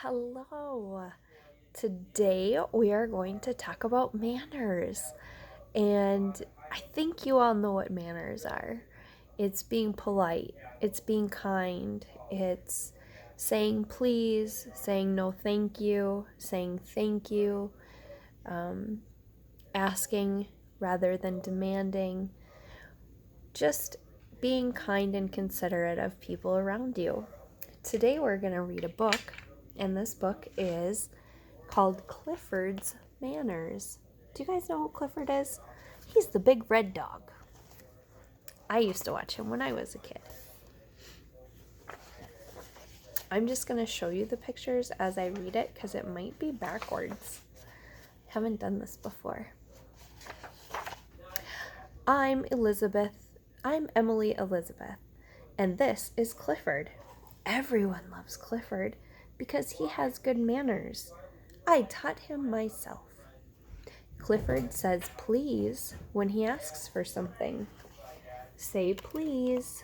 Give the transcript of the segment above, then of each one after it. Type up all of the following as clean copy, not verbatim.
Hello. Today we are going to talk about manners. And I think you all know what manners are. It's being polite, it's being kind, it's saying please, saying no thank you, saying thank you, asking rather than demanding, just being kind and considerate of people around you. Today we're going to read a book, and this book is called Clifford's Manners. Do you guys know who Clifford is? He's the big red dog. I used to watch him when I was a kid. I'm just going to show you the pictures as I read it because it might be backwards. Haven't done this before. I'm Emily Elizabeth, and this is Clifford. Everyone loves Clifford because he has good manners. I taught him myself. Clifford says please when he asks for something. Say please.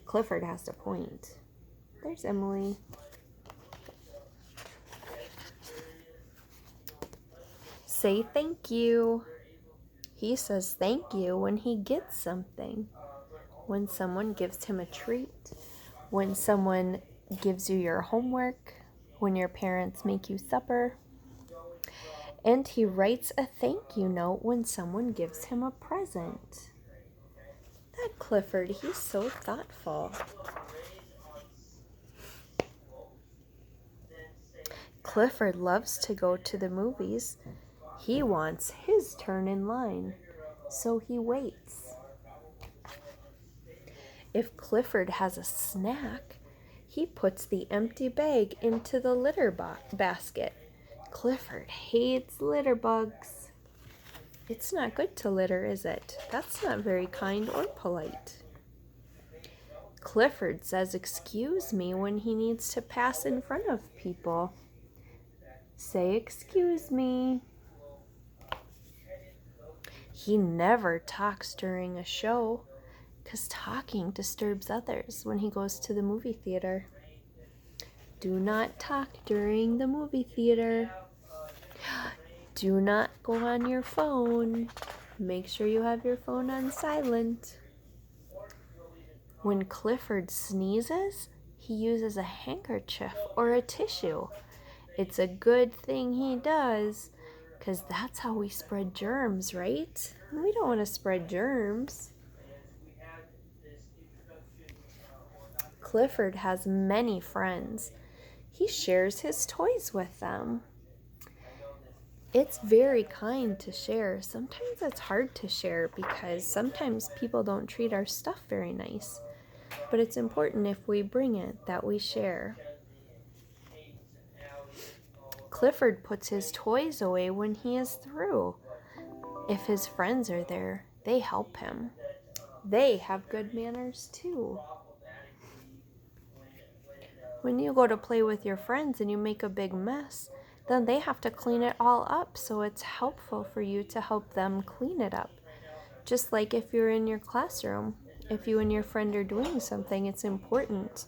Clifford has to point. There's Emily. Say thank you. He says thank you when he gets something. When someone gives him a treat. When someone gives you your homework. When your parents make you supper. And he writes a thank you note when someone gives him a present. That Clifford, he's so thoughtful. Clifford loves to go to the movies. He wants his turn in line, so he waits. If Clifford has a snack, he puts the empty bag into the litter basket. Clifford hates litter bugs. It's not good to litter, is it? That's not very kind or polite. Clifford says excuse me when he needs to pass in front of people. Say excuse me. He never talks during a show because talking disturbs others when he goes to the movie theater. Do not talk during the movie theater. Do not go on your phone. Make sure you have your phone on silent. When Clifford sneezes, he uses a handkerchief or a tissue. It's a good thing he does, because that's how we spread germs, right? We don't want to spread germs. Clifford has many friends. He shares his toys with them. It's very kind to share. Sometimes it's hard to share because sometimes people don't treat our stuff very nice. But it's important if we bring it that we share. Clifford puts his toys away when he is through. If his friends are there, they help him. They have good manners too. When you go to play with your friends and you make a big mess, then they have to clean it all up, so it's helpful for you to help them clean it up. Just like if you're in your classroom, if you and your friend are doing something, it's important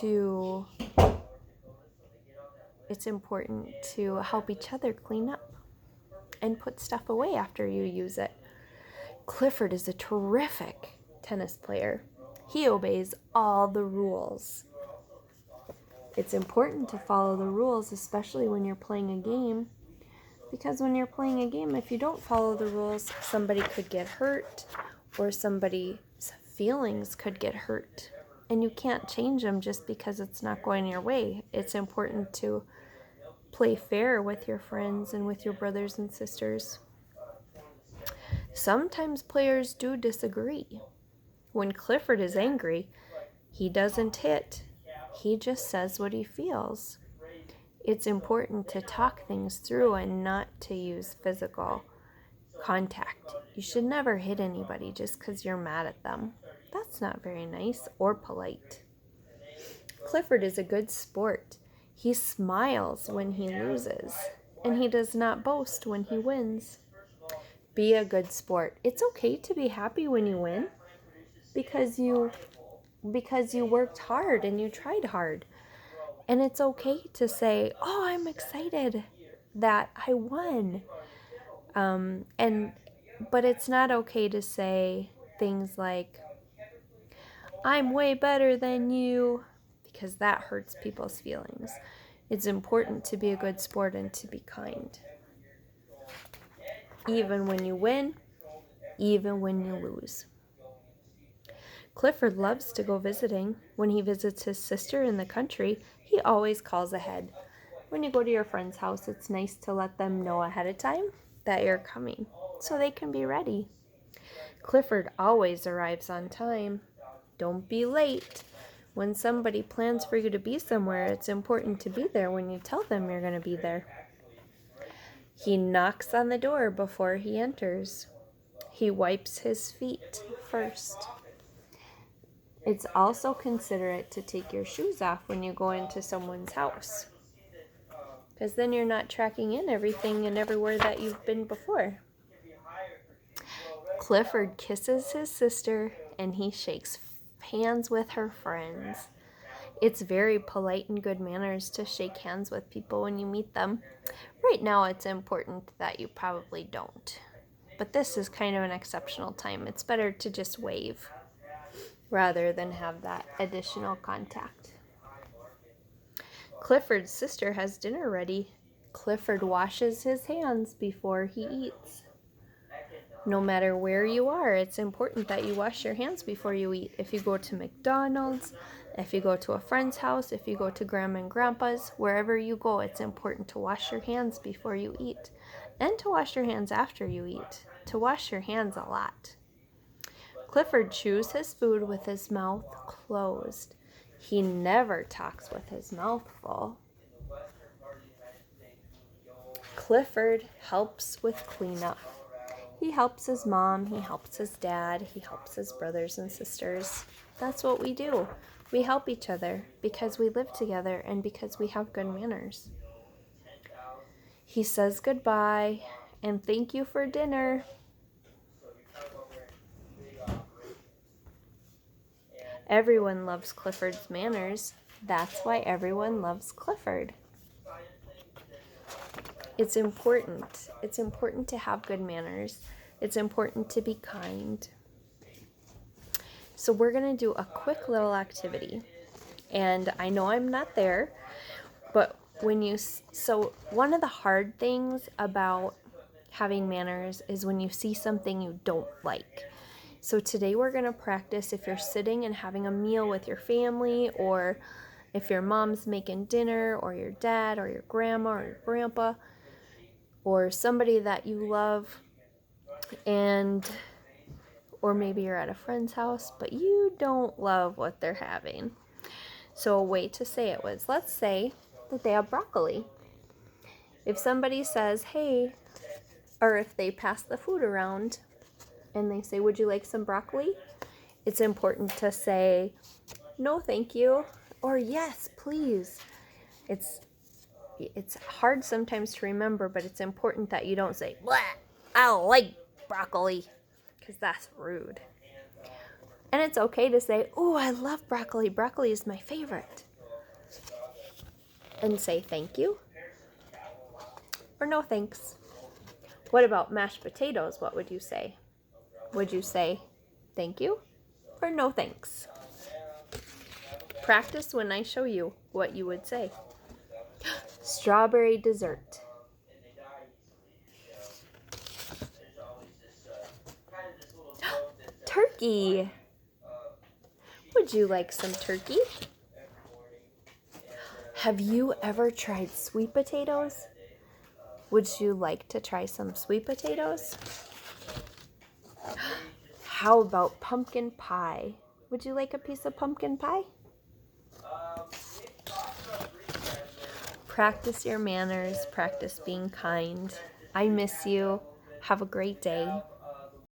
to help each other clean up and put stuff away after you use it. Clifford is a terrific tennis player. He obeys all the rules. It's important to follow the rules, especially when you're playing a game, because when you're playing a game, if you don't follow the rules, somebody could get hurt or somebody's feelings could get hurt. And you can't change them just because it's not going your way. It's important to play fair with your friends and with your brothers and sisters. Sometimes players do disagree. When Clifford is angry, he doesn't hit. He just says what he feels. It's important to talk things through and not to use physical contact. You should never hit anybody just because you're mad at them. That's not very nice or polite. Clifford is a good sport. He smiles when he loses, and he does not boast when he wins. Be a good sport. It's okay to be happy when you win because you because you worked hard and you tried hard. And it's okay to say, oh, I'm excited that I won. But it's not okay to say things like, I'm way better than you, because that hurts people's feelings. It's important to be a good sport and to be kind. Even when you win, even when you lose. Clifford loves to go visiting. When he visits his sister in the country, he always calls ahead. When you go to your friend's house, it's nice to let them know ahead of time that you're coming so they can be ready. Clifford always arrives on time. Don't be late. When somebody plans for you to be somewhere, it's important to be there when you tell them you're going to be there. He knocks on the door before he enters. He wipes his feet first. It's also considerate to take your shoes off when you go into someone's house, because then you're not tracking in everything and everywhere that you've been before. Clifford kisses his sister and he shakes hands with her friends. It's very polite and good manners to shake hands with people when you meet them. Right now it's important that you probably don't, but this is kind of an exceptional time. It's better to just wave rather than have that additional contact. Clifford's sister has dinner ready. Clifford washes his hands before he eats. No matter where you are, it's important that you wash your hands before you eat. If you go to McDonald's, if you go to a friend's house, if you go to Grandma and Grandpa's, wherever you go, it's important to wash your hands before you eat and to wash your hands after you eat. To wash your hands a lot. Clifford chews his food with his mouth closed. He never talks with his mouth full. Clifford helps with cleanup. He helps his mom, he helps his dad, he helps his brothers and sisters. That's what we do. We help each other because we live together and because we have good manners. He says goodbye and thank you for dinner. Everyone loves Clifford's manners. That's why everyone loves Clifford. It's important. It's important to have good manners. It's important to be kind. So we're going to do a quick little activity. And I know I'm not there, but one of the hard things about having manners is when you see something you don't like. So today we're going to practice if you're sitting and having a meal with your family, or if your mom's making dinner, or your dad, or your grandma, or your grandpa, or somebody that you love, or maybe you're at a friend's house, but you don't love what they're having. So a way to say it was, let's say that they have broccoli. If somebody says, hey, or if they pass the food around and they say, would you like some broccoli? It's important to say, no, thank you, or yes, please. It's hard sometimes to remember, but it's important that you don't say, blah, I don't like broccoli, because that's rude. And it's okay to say, oh, I love broccoli. Broccoli is my favorite. And say thank you or no thanks. What about mashed potatoes? What would you say? Would you say thank you or no thanks? Practice when I show you what you would say. Strawberry dessert. Turkey. Would you like some turkey? Have you ever tried sweet potatoes? Would you like to try some sweet potatoes? How about pumpkin pie? Would you like a piece of pumpkin pie? Practice your manners. Practice being kind. I miss you. Have a great day.